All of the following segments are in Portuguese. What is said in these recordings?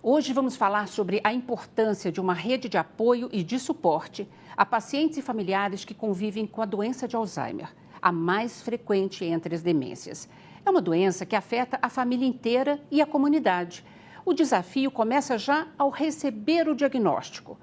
Hoje vamos falar sobre a importância de uma rede de apoio e de suporte a pacientes e familiares que convivem com a doença de Alzheimer, a mais frequente entre as demências. É uma doença que afeta a família inteira e a comunidade. O desafio começa já ao receber o diagnóstico.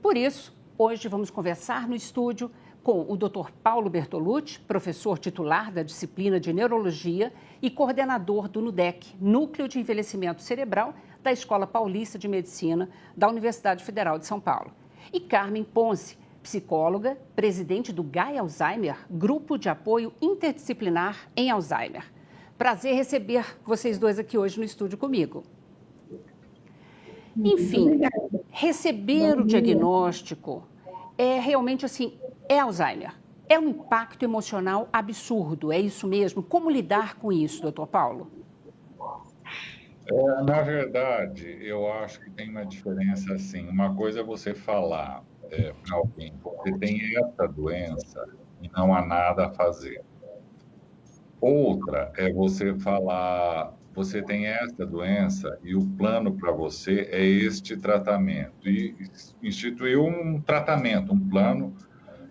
Por isso, hoje vamos conversar no estúdio com o Dr. Paulo Bertolucci, professor titular da disciplina de Neurologia e coordenador do NUDEC, Núcleo de Envelhecimento Cerebral, da Escola Paulista de Medicina da Universidade Federal de São Paulo. E Carmen Ponce, psicóloga, presidente do GAI Alzheimer, Grupo de Apoio Interdisciplinar em Alzheimer. Prazer receber vocês dois aqui hoje no estúdio comigo. Enfim, receber o diagnóstico é realmente assim, é Alzheimer. É um impacto emocional absurdo, é isso mesmo? Como lidar com isso, doutor Paulo? Na verdade, eu acho que tem uma diferença assim. Uma coisa é você falar para alguém, você tem essa doença e não há nada a fazer. Outra é você falar, você tem essa doença e o plano para você é este tratamento. E instituir um tratamento, um plano,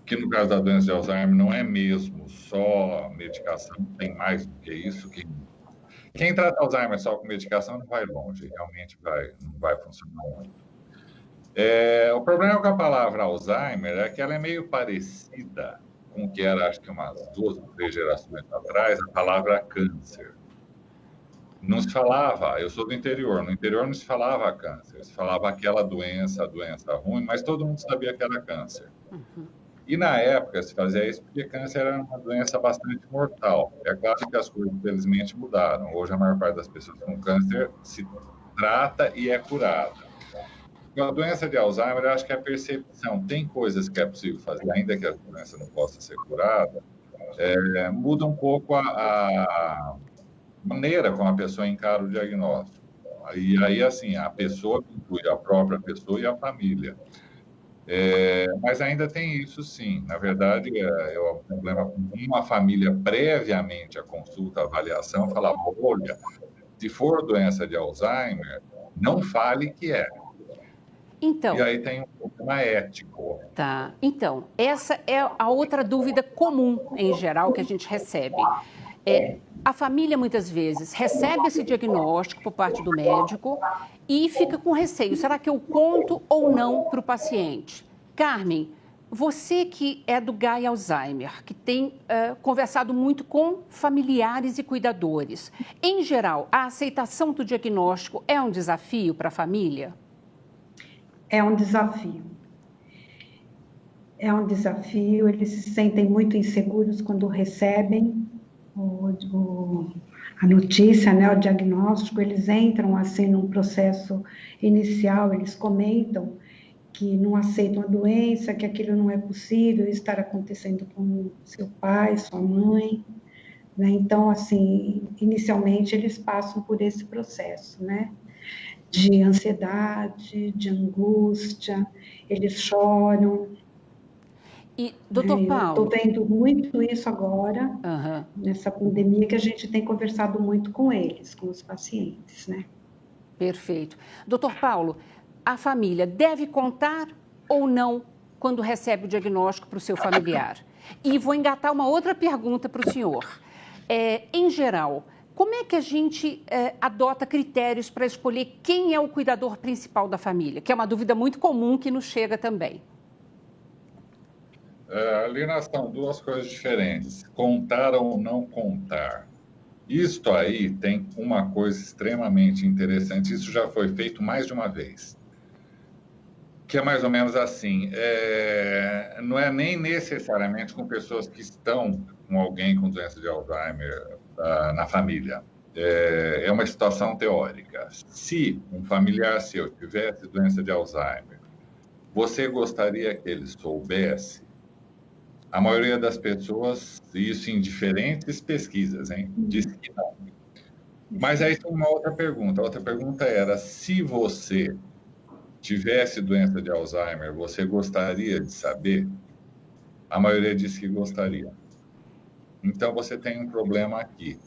que no caso da doença de Alzheimer não é mesmo só medicação, tem mais do que isso. Quem trata Alzheimer só com medicação não vai longe, realmente não vai funcionar muito. O problema com a palavra Alzheimer é que ela é meio parecida com o que era, acho que umas 2 ou 3 gerações atrás, a palavra câncer. Não se falava, eu sou do interior, no interior não se falava câncer, se falava aquela doença, a doença ruim, mas todo mundo sabia que era câncer. E na época se fazia isso porque câncer era uma doença bastante mortal. É claro que as coisas, infelizmente, mudaram. Hoje a maior parte das pessoas com câncer se trata e é curada. Com a doença de Alzheimer, eu acho que a percepção, tem coisas que é possível fazer, ainda que a doença não possa ser curada, muda um pouco a maneira como a pessoa encara o diagnóstico. E aí, assim, a pessoa inclui a própria pessoa e a família. Mas ainda tem isso, sim. Na verdade, é um problema com uma família previamente à consulta, à avaliação, falava, olha, se for doença de Alzheimer, não fale que é. Então, e aí tem um problema ético. Tá. Então, essa é a outra dúvida comum, em geral, que a gente recebe. A família, muitas vezes, recebe esse diagnóstico por parte do médico e fica com receio. Será que eu conto ou não para o paciente? Carmen, você que é do GAI Alzheimer, que tem conversado muito com familiares e cuidadores, em geral, a aceitação do diagnóstico é um desafio para a família? É um desafio. É um desafio, eles se sentem muito inseguros quando recebem a notícia, né, o diagnóstico. Eles entram assim num processo inicial, eles comentam que não aceitam a doença, que aquilo não é possível estar acontecendo com seu pai, sua mãe, né? Então, assim, inicialmente eles passam por esse processo, né? De ansiedade, de angústia, eles choram. E, doutor Paulo... Eu estou vendo muito isso agora, nessa pandemia, que a gente tem conversado muito com eles, com os pacientes, né? Perfeito. Doutor Paulo, a família deve contar ou não quando recebe o diagnóstico para o seu familiar? E vou engatar uma outra pergunta para o senhor. Em geral, como é que a gente adota critérios para escolher quem é o cuidador principal da família? Que é uma dúvida muito comum que nos chega também. Ali são duas coisas diferentes, contar ou não contar. Isto aí tem uma coisa extremamente interessante, isso já foi feito mais de uma vez, que é mais ou menos assim, não é nem necessariamente com pessoas que estão com alguém com doença de Alzheimer na família. É uma situação teórica. Se um familiar seu tivesse doença de Alzheimer, você gostaria que ele soubesse? A maioria das pessoas, isso em diferentes pesquisas, diz que não. Mas aí tem uma outra pergunta. A outra pergunta era, se você tivesse doença de Alzheimer, você gostaria de saber? A maioria disse que gostaria. Então, você tem um problema aqui.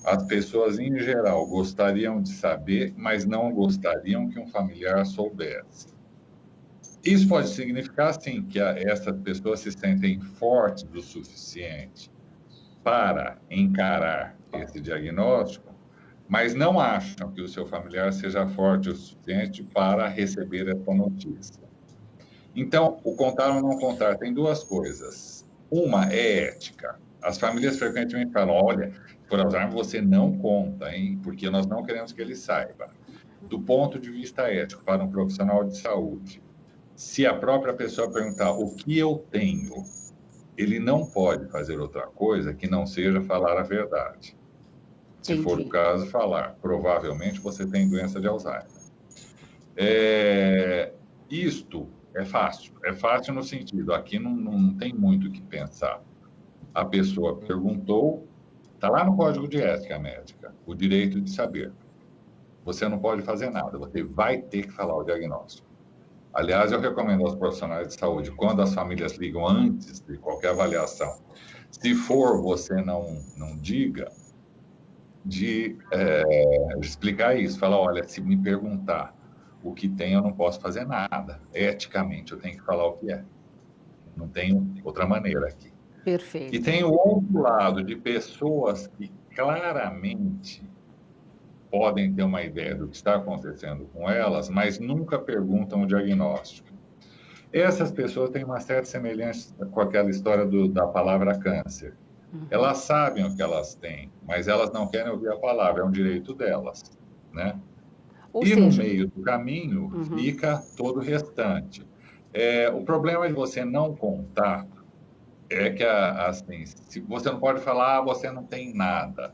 as pessoas, em geral, gostariam de saber, mas não gostariam que um familiar soubesse. Isso pode significar, sim, que essas pessoas se sentem fortes o suficiente para encarar esse diagnóstico, mas não acham que o seu familiar seja forte o suficiente para receber essa notícia. Então, o contar ou não contar tem duas coisas. Uma é ética. As famílias frequentemente falam: olha, por Alzheimer você não conta, hein? Porque nós não queremos que ele saiba. Do ponto de vista ético, para um profissional de saúde, se a própria pessoa perguntar o que eu tenho, ele não pode fazer outra coisa que não seja falar a verdade. Se for o caso, falar: provavelmente você tem doença de Alzheimer. Isto é fácil. É fácil no sentido, aqui não tem muito o que pensar. A pessoa perguntou, está lá no Código de Ética Médica, o direito de saber. Você não pode fazer nada, você vai ter que falar o diagnóstico. Aliás, eu recomendo aos profissionais de saúde, quando as famílias ligam antes de qualquer avaliação, se for você não diga, de explicar isso. Falar: olha, se me perguntar o que tem, eu não posso fazer nada. Eticamente, eu tenho que falar o que é. Não tem outra maneira aqui. Perfeito. E tem o outro lado de pessoas que claramente podem ter uma ideia do que está acontecendo com elas, mas nunca perguntam o diagnóstico. Essas pessoas têm uma certa semelhança com aquela história da palavra câncer. Elas sabem o que elas têm, mas elas não querem ouvir a palavra, é um direito delas, né? No meio do caminho fica todo o restante. O problema de você não contar é que, assim, se você não pode falar, você não tem nada.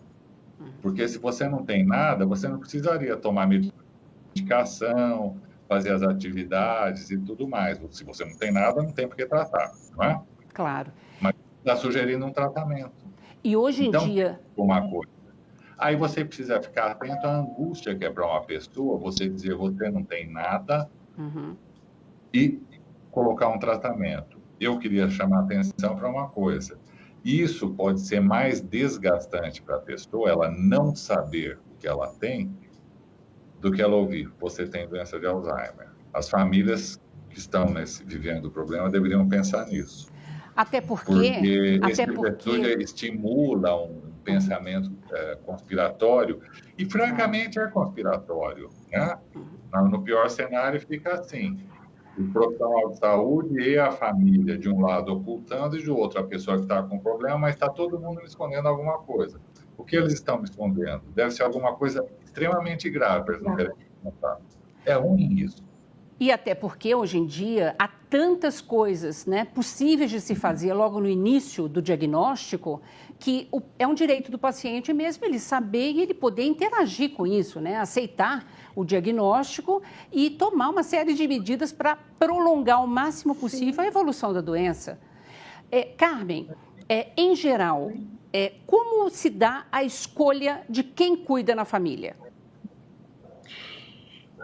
Porque se você não tem nada, você não precisaria tomar medicação, fazer as atividades e tudo mais. Se você não tem nada, não tem por que tratar, não é? Claro. Mas está sugerindo um tratamento. E hoje em dia... Uma coisa. Aí você precisa ficar atento à angústia que é para uma pessoa, você dizer você não tem nada e colocar um tratamento. Eu queria chamar a atenção para uma coisa. Isso pode ser mais desgastante para a pessoa, ela não saber o que ela tem, do que ela ouvir: você tem doença de Alzheimer. As famílias que estão vivendo o problema deveriam pensar nisso. Até porque esse estimula um pensamento conspiratório, e francamente é conspiratório, né? No pior cenário fica assim: o profissional de saúde e a família, de um lado ocultando, e de outro a pessoa que está com problema, mas está todo mundo me escondendo alguma coisa. O que eles estão me escondendo? Deve ser alguma coisa extremamente grave para eles não querem contar. É ruim isso. E até porque, hoje em dia, há tantas coisas, né, possíveis de se fazer logo no início do diagnóstico, que é um direito do paciente mesmo ele saber e ele poder interagir com isso, né, aceitar o diagnóstico e tomar uma série de medidas para prolongar o máximo possível a evolução da doença. Carmen, em geral, como se dá a escolha de quem cuida na família?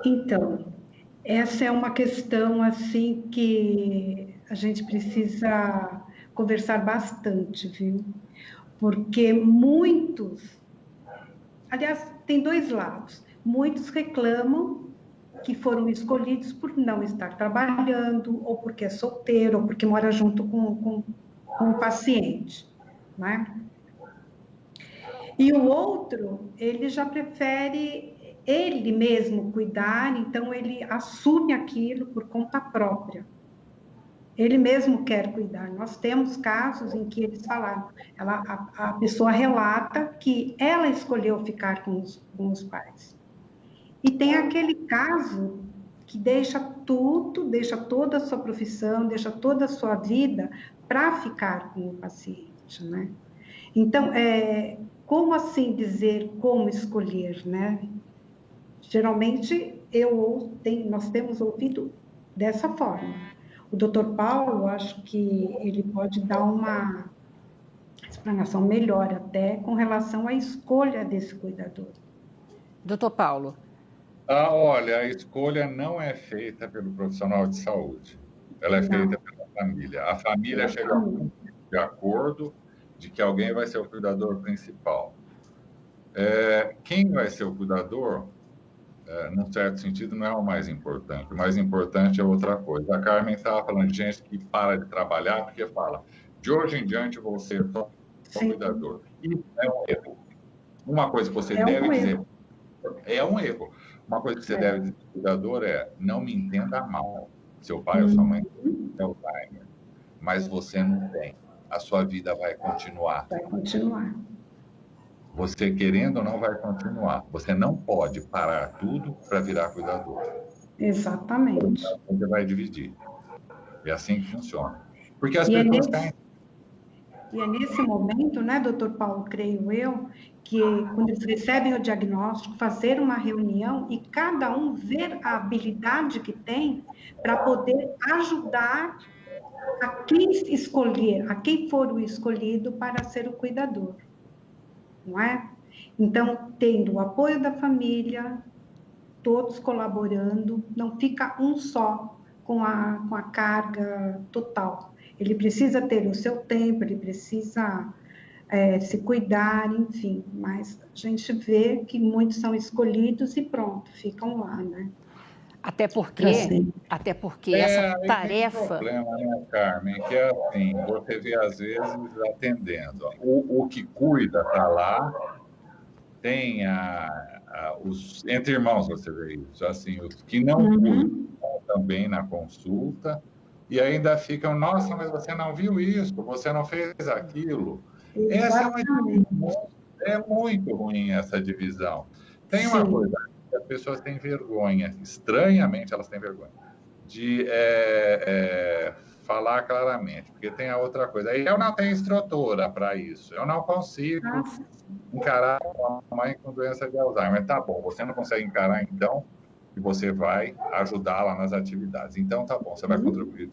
Então, essa é uma questão assim que a gente precisa conversar bastante, viu? Porque aliás, tem dois lados. Muitos reclamam que foram escolhidos por não estar trabalhando, ou porque é solteiro, ou porque mora junto com o paciente, né? E o outro, ele já prefere ele mesmo cuidar, então ele assume aquilo por conta própria. Ele mesmo quer cuidar. Nós temos casos em que eles falaram, a pessoa relata que ela escolheu ficar com os pais. E tem aquele caso que deixa tudo, deixa toda a sua profissão, deixa toda a sua vida para ficar com o paciente, né? Então, como assim dizer como escolher, né? Geralmente, nós temos ouvido dessa forma. O Dr. Paulo, acho que ele pode dar uma explanação melhor até com relação à escolha desse cuidador. Dr. Paulo. Olha, a escolha não é feita pelo profissional de saúde. Ela é feita pela família. A família chega a um de acordo de que alguém vai ser o cuidador principal. Quem vai ser o cuidador, num certo sentido, não é o mais importante. O mais importante é outra coisa. A Carmen estava falando de gente que para de trabalhar porque fala, de hoje em diante eu vou ser só cuidador. Isso é um erro. Uma coisa que você deve dizer, é um erro. Uma coisa que você deve dizer ao cuidador é, não me entenda mal. Seu pai ou sua mãe tem Alzheimer, mas você não tem. A sua vida vai continuar. Vai continuar. Você, querendo ou não, vai continuar. Você não pode parar tudo para virar cuidador. Exatamente. Então, você vai dividir. É assim que funciona. Porque as pessoas caem... E é nesse momento, né, doutor Paulo, creio eu, que quando eles recebem o diagnóstico, fazer uma reunião e cada um ver a habilidade que tem para poder ajudar a quem escolher, a quem for o escolhido para ser o cuidador, não é? Então, tendo o apoio da família, todos colaborando, não fica um só com a carga total. Ele precisa ter o seu tempo, ele precisa se cuidar, enfim, mas a gente vê que muitos são escolhidos e pronto, ficam lá, né? Até porque essa tarefa... Tem problema, né, Carmen? Que é assim, você vê às vezes atendendo. O que cuida está lá, tem os entre irmãos, você vê isso, assim, os que não cuidam também na consulta, e ainda ficam, nossa, mas você não viu isso, você não fez aquilo. Essa é uma divisão, é muito ruim essa divisão. Tem uma coisa que as pessoas têm vergonha, estranhamente elas têm vergonha, de falar claramente, porque tem a outra coisa. Eu não tenho estrutura para isso, eu não consigo encarar uma mãe com doença de Alzheimer. Tá bom, você não consegue encarar, então, e você vai ajudá-la nas atividades. Então, tá bom, você vai contribuir.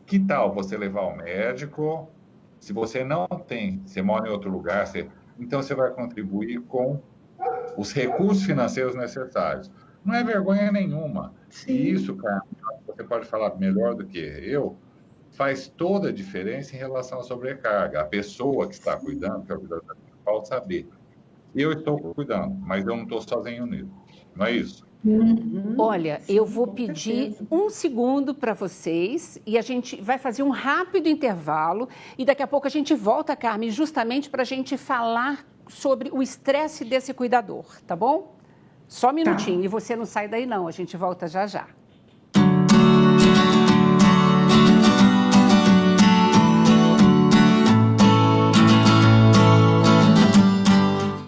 Que tal você levar ao médico? Se você não tem, você mora em outro lugar, então você vai contribuir com os recursos financeiros necessários. Não é vergonha nenhuma. Sim. E isso, cara, você pode falar melhor do que eu, faz toda a diferença em relação à sobrecarga. A pessoa que está cuidando, que é o cuidador, pode saber. Eu estou cuidando, mas eu não estou sozinho nisso. Não é isso? Olha, eu vou pedir um segundo para vocês e a gente vai fazer um rápido intervalo e daqui a pouco a gente volta, Carmen, justamente para a gente falar sobre o estresse desse cuidador, tá bom? Só um minutinho e você não sai daí não, a gente volta já já.